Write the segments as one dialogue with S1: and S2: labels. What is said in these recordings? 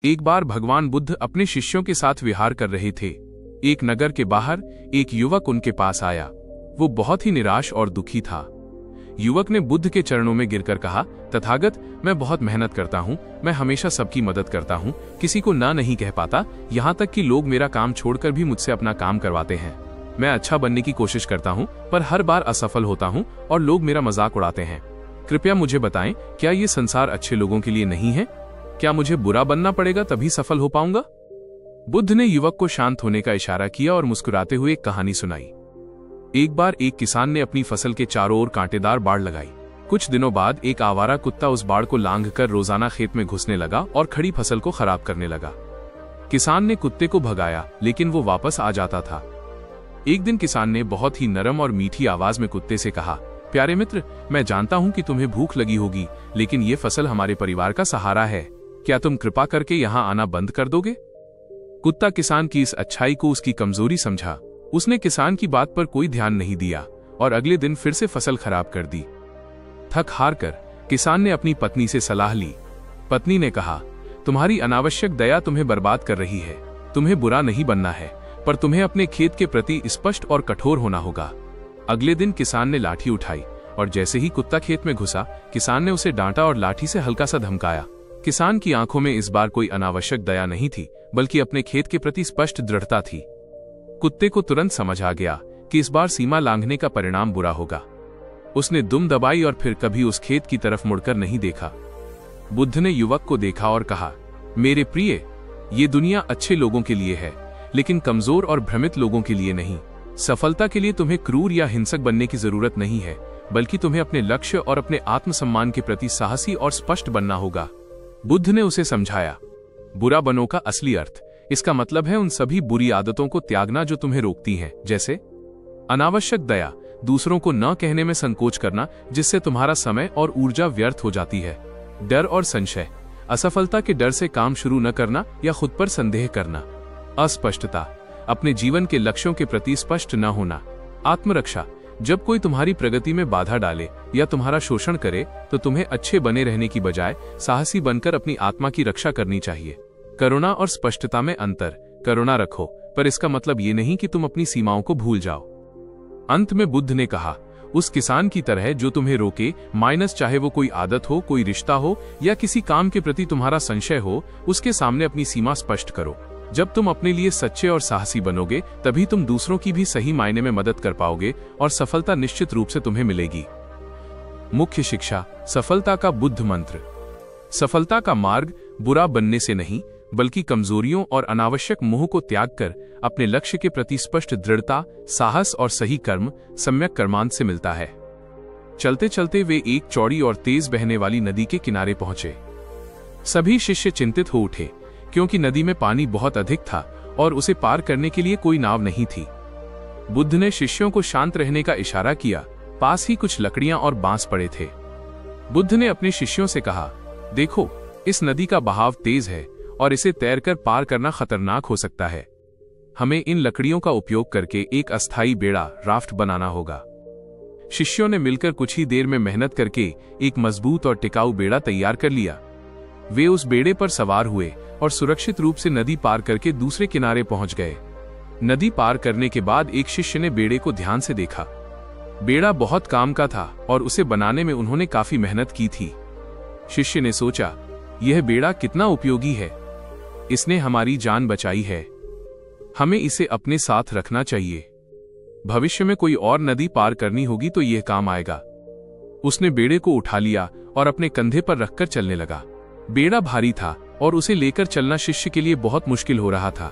S1: एक बार भगवान बुद्ध अपने शिष्यों के साथ विहार कर रहे थे। एक नगर के बाहर एक युवक उनके पास आया। वो बहुत ही निराश और दुखी था। युवक ने बुद्ध के चरणों में गिरकर कहा, तथागत, मैं बहुत मेहनत करता हूँ, मैं हमेशा सबकी मदद करता हूँ, किसी को ना नहीं कह पाता, यहाँ तक कि लोग मेरा काम छोड़कर भी मुझसे अपना काम करवाते हैं। मैं अच्छा बनने की कोशिश करता हूँ, पर हर बार असफल होता हूँ और लोग मेरा मजाक उड़ाते हैं। कृपया मुझे बताएं, क्या ये संसार अच्छे लोगों के लिए नहीं है? क्या मुझे बुरा बनना पड़ेगा तभी सफल हो पाऊंगा? बुद्ध ने युवक को शांत होने का इशारा किया और मुस्कुराते हुए एक कहानी सुनाई। एक बार एक किसान ने अपनी फसल के चारों ओर कांटेदार बाड़ लगाई। कुछ दिनों बाद एक आवारा कुत्ता उस बाड़ को लांघकर रोजाना खेत में घुसने लगा और खड़ी फसल को खराब करने लगा। किसान ने कुत्ते को भगाया, लेकिन वो वापस आ जाता था। एक दिन किसान ने बहुत ही नरम और मीठी आवाज में कुत्ते से कहा, प्यारे मित्र, मैं जानता हूं कि तुम्हें भूख लगी होगी, लेकिन ये फसल हमारे परिवार का सहारा है। क्या तुम कृपा करके यहाँ आना बंद कर दोगे? कुत्ता किसान की इस अच्छाई को उसकी कमजोरी समझा। उसने किसान की बात पर कोई ध्यान नहीं दिया और अगले दिन फिर से फसल खराब कर दी। थक हार कर किसान ने अपनी पत्नी से सलाह ली। पत्नी ने कहा, तुम्हारी अनावश्यक दया तुम्हें बर्बाद कर रही है। तुम्हें बुरा नहीं बनना है, पर तुम्हें अपने खेत के प्रति स्पष्ट और कठोर होना होगा। अगले दिन किसान ने लाठी उठाई और जैसे ही कुत्ता खेत में घुसा, किसान ने उसे डांटा और लाठी से हल्का सा धमकाया। किसान की आंखों में इस बार कोई अनावश्यक दया नहीं थी, बल्कि अपने खेत के प्रति स्पष्ट दृढ़ता थी। कुत्ते को तुरंत समझ आ गया कि इस बार सीमा लांघने का परिणाम बुरा होगा। उसने दुम दबाई और फिर कभी उस खेत की तरफ मुड़कर नहीं देखा। बुद्ध ने युवक को देखा और कहा, मेरे प्रिय, ये दुनिया अच्छे लोगों के लिए है, लेकिन कमजोर और भ्रमित लोगों के लिए नहीं। सफलता के लिए तुम्हें क्रूर या हिंसक बनने की जरूरत नहीं है, बल्कि तुम्हें अपने लक्ष्य और अपने आत्मसम्मान के प्रति साहसी और स्पष्ट बनना होगा। बुद्ध ने उसे समझाया, बुरा बनो का असली अर्थ, इसका मतलब है उन सभी बुरी आदतों को त्यागना जो तुम्हें रोकती हैं, जैसे अनावश्यक दया, दूसरों को न कहने में संकोच करना जिससे तुम्हारा समय और ऊर्जा व्यर्थ हो जाती है, डर और संशय, असफलता के डर से काम शुरू न करना या खुद पर संदेह करना, अस्पष्टता, अपने जीवन के लक्ष्यों के प्रति स्पष्ट न होना, आत्मरक्षा, जब कोई तुम्हारी प्रगति में बाधा डाले या तुम्हारा शोषण करे तो तुम्हें अच्छे बने रहने की बजाय साहसी बनकर अपनी आत्मा की रक्षा करनी चाहिए। करुणा और स्पष्टता में अंतर, करुणा रखो, पर इसका मतलब ये नहीं कि तुम अपनी सीमाओं को भूल जाओ। अंत में बुद्ध ने कहा, उस किसान की तरह जो तुम्हें रोके, माइनस चाहे वो कोई आदत हो, कोई रिश्ता हो या किसी काम के प्रति तुम्हारा संशय हो, उसके सामने अपनी सीमा स्पष्ट करो। जब तुम अपने लिए सच्चे और साहसी बनोगे, तभी तुम दूसरों की भी सही मायने में मदद कर पाओगे और सफलता निश्चित रूप से तुम्हें मिलेगी। मुख्य शिक्षा, सफलता का बुद्ध मंत्र। सफलता का मार्ग बुरा बनने से नहीं, बल्कि कमजोरियों और अनावश्यक मोह को त्याग कर अपने लक्ष्य के प्रति स्पष्ट दृढ़ता, साहस और सही कर्म, सम्यक कर्मांत से मिलता है। चलते चलते वे एक चौड़ी और तेज बहने वाली नदी के किनारे पहुंचे। सभी शिष्य चिंतित हो उठे, क्योंकि नदी में पानी बहुत अधिक था और उसे पार करने के लिए कोई नाव नहीं थी। बुद्ध ने शिष्यों को शांत रहने का इशारा किया। पास ही कुछ लकड़ियां और बांस पड़े थे। बुद्ध ने अपने शिष्यों से कहा, देखो, इस नदी का बहाव तेज है और इसे तैरकर पार करना खतरनाक हो सकता है। हमें इन लकड़ियों का उपयोग करके एक अस्थायी बेड़ा, राफ्ट बनाना होगा। शिष्यों ने मिलकर कुछ ही देर में मेहनत करके एक मजबूत और टिकाऊ बेड़ा तैयार कर लिया। वे उस बेड़े पर सवार हुए और सुरक्षित रूप से नदी पार करके दूसरे किनारे पहुंच गए। नदी पार करने के बाद एक शिष्य ने बेड़े को ध्यान से देखा। बेड़ा बहुत काम का था और उसे बनाने में उन्होंने काफी मेहनत की थी। शिष्य ने सोचा, यह बेड़ा कितना उपयोगी है, इसने हमारी जान बचाई है, हमें इसे अपने साथ रखना चाहिए। भविष्य में कोई और नदी पार करनी होगी तो यह काम आएगा। उसने बेड़े को उठा लिया और अपने कंधे पर रखकर चलने लगा। बेड़ा भारी था और उसे लेकर चलना शिष्य के लिए बहुत मुश्किल हो रहा था।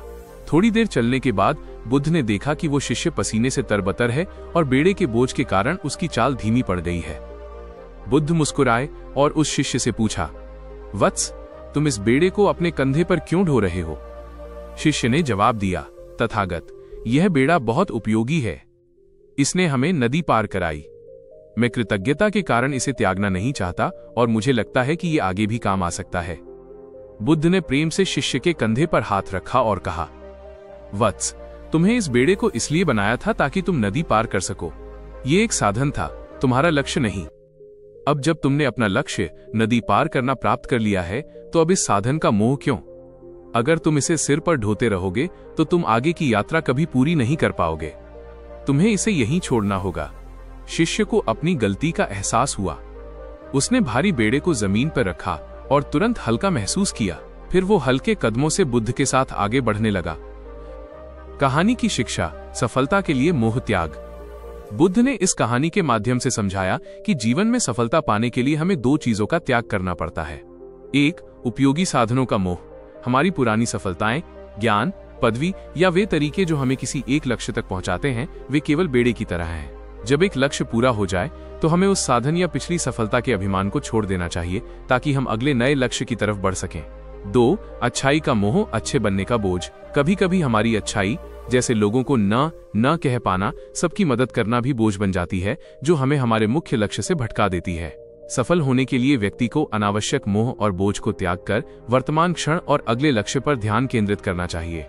S1: थोड़ी देर चलने के बाद बुद्ध ने देखा कि वो शिष्य पसीने से तरबतर है और बेड़े के बोझ के कारण उसकी चाल धीमी पड़ गई है। बुद्ध मुस्कुराए और उस शिष्य से पूछा, वत्स, तुम इस बेड़े को अपने कंधे पर क्यों ढो रहे हो? शिष्य ने जवाब दिया, तथागत, यह बेड़ा बहुत उपयोगी है, इसने हमें नदी पार कराई। मैं कृतज्ञता के कारण इसे त्यागना नहीं चाहता और मुझे लगता है कि यह आगे भी काम आ सकता है। बुद्ध ने प्रेम से शिष्य के कंधे पर हाथ रखा और कहा, वत्स, तुम्हें इस बेड़े को इसलिए बनाया था ताकि तुम नदी पार कर सको। ये एक साधन था, तुम्हारा लक्ष्य नहीं। अब जब तुमने अपना लक्ष्य, नदी पार करना प्राप्त कर लिया है, तो अब इस साधन का मोह क्यों? अगर तुम इसे सिर पर ढोते रहोगे तो तुम आगे की यात्रा कभी पूरी नहीं कर पाओगे। तुम्हें इसे यहीं छोड़ना होगा। शिष्य को अपनी गलती का एहसास हुआ। उसने भारी बेड़े को जमीन पर रखा और तुरंत हल्का महसूस किया। फिर वो हल्के कदमों से बुद्ध के साथ आगे बढ़ने लगा। कहानी की शिक्षा, सफलता के लिए मोह त्याग। बुद्ध ने इस कहानी के माध्यम से समझाया कि जीवन में सफलता पाने के लिए हमें 2 चीजों का त्याग करना पड़ता है। 1, उपयोगी साधनों का मोह। हमारी पुरानी सफलताएं, ज्ञान, पदवी या वे तरीके जो हमें किसी एक लक्ष्य तक पहुंचाते हैं, वे केवल बेड़े की तरह हैं। जब एक लक्ष्य पूरा हो जाए तो हमें उस साधन या पिछली सफलता के अभिमान को छोड़ देना चाहिए ताकि हम अगले नए लक्ष्य की तरफ बढ़ सकें। 2, अच्छाई का मोह, अच्छे बनने का बोझ। कभी कभी हमारी अच्छाई, जैसे लोगों को न कह पाना, सबकी मदद करना भी बोझ बन जाती है, जो हमें हमारे मुख्य लक्ष्य से भटका देती है। सफल होने के लिए व्यक्ति को अनावश्यक मोह और बोझ को त्याग कर वर्तमान क्षण और अगले लक्ष्य पर ध्यान केंद्रित करना चाहिए।